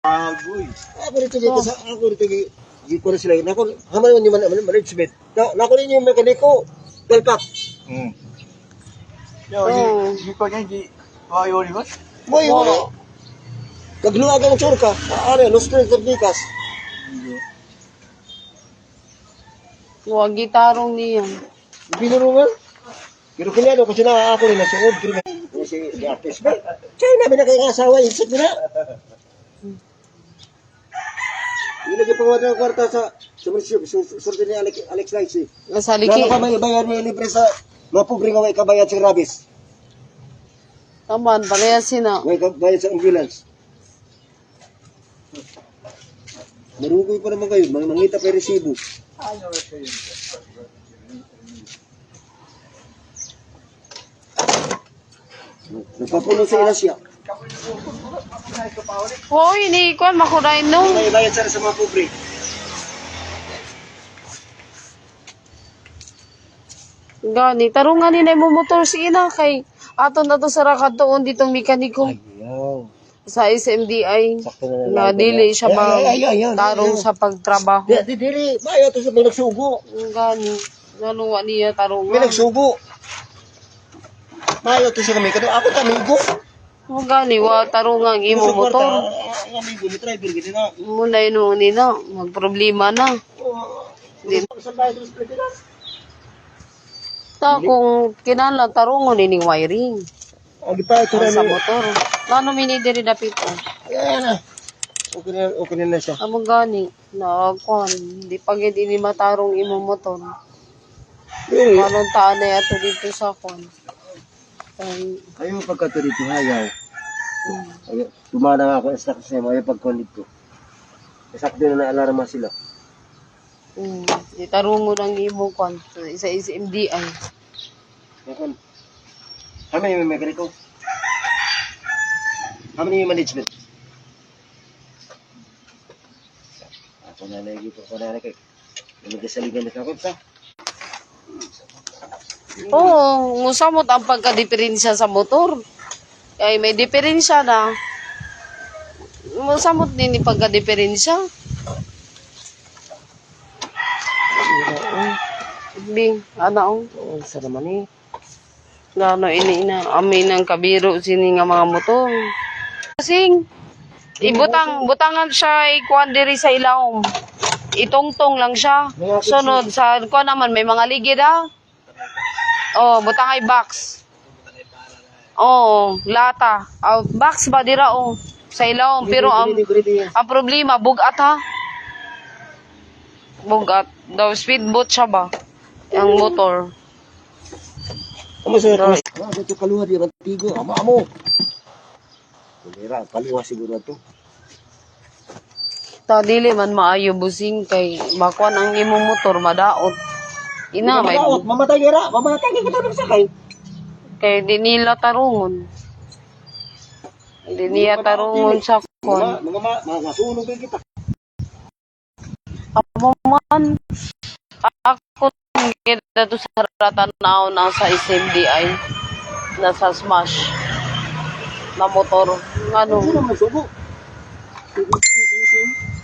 Agoy. Ako rito dito sa ako rito di ko na sila. Nako, haman man yung management. Nako rin yung mekaniko. Palpak. Yo, di ko niya di mayo ni mas. Boy, wala. Nagluwag ang surka. Ano, los tres terdikas. Huwag gitarong niya. Binurungan. Pero kanya kasi na ako rin na suod. Si artist ba? China, binakay-asawa. Isip nila. Ilagay pa ng kwarta sa munisipyo. Surti ni Alex Lights eh. Sa liki. Lalo ka may bayad ni libre sa mga pobre nga may kabayad sa rabis. Taman, parehas na. May kabayad sa ambulance. Marugoy pa naman kayo. Mangita pa yung resibo. Nagpapuno sa ilasya. Hoy, ini kuan makuray no. May bayad sa mga pobre. Gani, tarungan ni mo motor si ina kay aton na to sa rakadtoon ditong mekaniko Ayaw. sa SMDI. Sakto na Na dili siya Ay, tarong sa pagtrabaho. Dili, bayo to sa may nagsugo. Gani, naluwa niya May tarungan. nagsugo. Bayo to siya kami. Kado ako amigo. O gani, wa tarungan imo motor. Amigo ni driver gid na. Muna yun nila, magproblema na. Di- Sa bayo sa Pilipinas. Ta kung kinala tarungon ining wiring Ang gipa ito sa na. motor. Lano minidiri dapit o. Ayan na. Okay na siya. Amo gani na kuan di pagid ini matarong imo motor. Anong taan na ato dito sa kuan. Ay, Ayaw pagkato dito, ayaw. Ayaw. Tumana nga ako sa taxi mo, ayaw pagkulit ko. Sakto na alarma sila. itarungon ang imo kuan sa SMDI. Yakon. Kami yung mekaniko. Kami yung management. Ako na lagi po ko na kay. Nagkasaligan na ako sa. Oo, musamot ang pagka-diferensya sa motor. Ay may diferensya na. Musamot din yung pagka-diferensya. Bing, ano Oo, sa naman eh. Gano ini na amin ang kabiro sini nga mga motor. Kasing butangan siya ikuan diri sa ilawom. Itongtong lang siya. Sunod sa kuan naman may mga ligid ah. Oh, butangay box. Oh, lata. Oh, box ba dira oh sa ilawom pero ang problema bugat ha. Bugat. Daw speedboat siya ba? Ang motor. Ano sa ito? Ito kaluha di rantigo. Ama mo. Kulira, kaluha siguro ito. Ta dili man maayo busing kay makuan ang imong motor madaot. Ina may Mamatay gira. Mamatay ka ito nagsakay. kay di nila tarungon. Di niya tarungon sa kuan. Mga masunog kayo kita. Amo man ako kita to sa Ratanaw na sa SMDI na sa Smash na motor ngano Ano naman subo?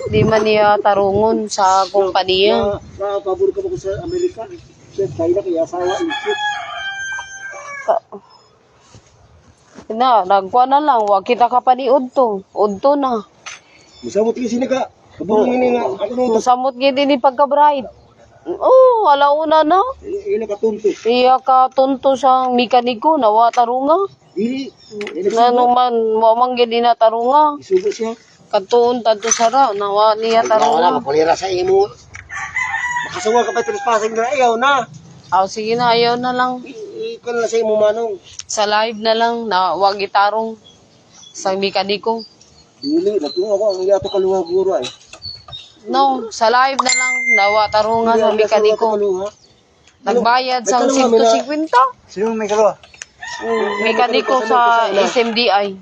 di man niya tarungon sa kumpanya. Pabor ka ba sa Amerika? Sa China kaya asawa isip. Na nagkuan na lang wa kita ka pa ni udto na. Musabot kasi sila ka. Kabulong ini nga. Ako nung Musamot gid ni pagka-bright. Oh, alauna na. ila ka tunto. Iya ka tunto sa mekaniko na wa tarunga. Dili. Ngano man wa man gid na tarunga. Isubo siya. Katuon tadto sara na wa niya Wala, tarunga. mapulira sa imo. Makasawa ka pa trespassing na ayaw na. Aw sige na ayaw na lang. Ikaw na sa imo manong. Sa live na lang na wa gitarong sa mekaniko. Dili, natuwa ako. Ang yato kaluha guro ay. No, sa live na lang na wa tarunga sa mekaniko. Nagbayad sa 150. Sino may kaluwa? Mekaniko sa SMDI.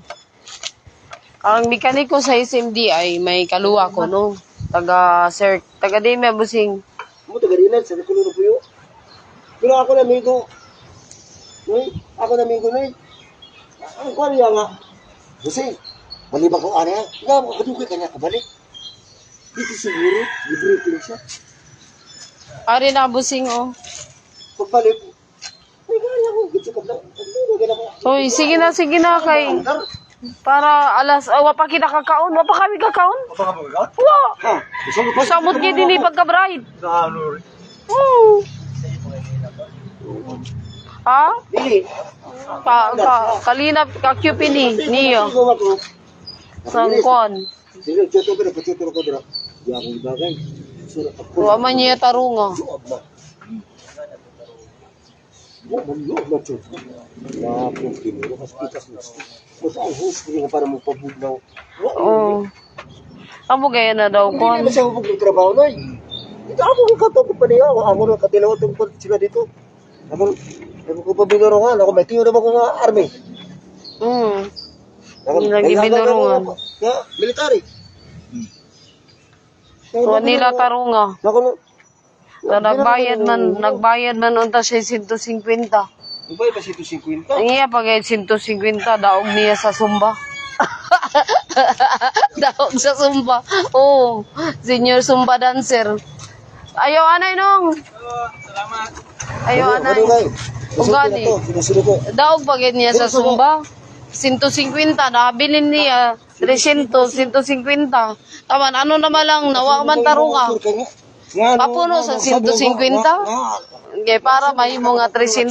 Ang mekaniko sa SMDI may kaluwa ko no. Taga Dime busing. Mo taga rinat sa kulo po yo. Pero ako na amigo. Noy, ako na amigo noy. Ang kwalya nga. Kasi Malibang kung ano yan. Nga, makadugay ka niya kabalik. Dito siguro, libre ko lang siya. Ari na busing oh. Pagbalik, ay gaya ko, gitsi ka lang. Uy, sige na kay. Para alas, wa pa kita kakaon, wa pa kami kakaon. Apa ka ba? Wa. Ha, gusto mo pa? Samot gid dinhi pagka-bright. Sa ano rin. Ha? Dili. Kalinap ka ni niyo. Siguro ako. Sangkon. Dili, choto ko na, pachoto ko na. Di akong ibagay. Surat ako. Wa man niya tarunga. Luab na. Luab na, choto. Lapong kinuro, kaspitas na. Mas ang host ko para mo pabugnaw. Oh. Amo gaya na daw Hindi kon. naman siya hubog ng trabaho na Ito ako ng katong pa niya. Ako ng katilaw itong sila dito. Ako ko pa binurungan. Ako may tiyo naman ko nga army. Hindi lagi binurungan. Ya, military. So nila tarunga. Ako na. Nagbayad man unta siya 150. Ibay pa siya 250. Ang iya pagay 150 daog niya sa Sumba. Daog sa Sumba. Oh, senior Sumba dancer. Ayaw anay nong. Salamat. Ayaw anay. Ugani. Daog pagay niya sa Sumba. 150 nabilin niya 300, 150. Taman ano naman lang nawa man tarunga. Papuno sa 150. Okay, para may mga 300.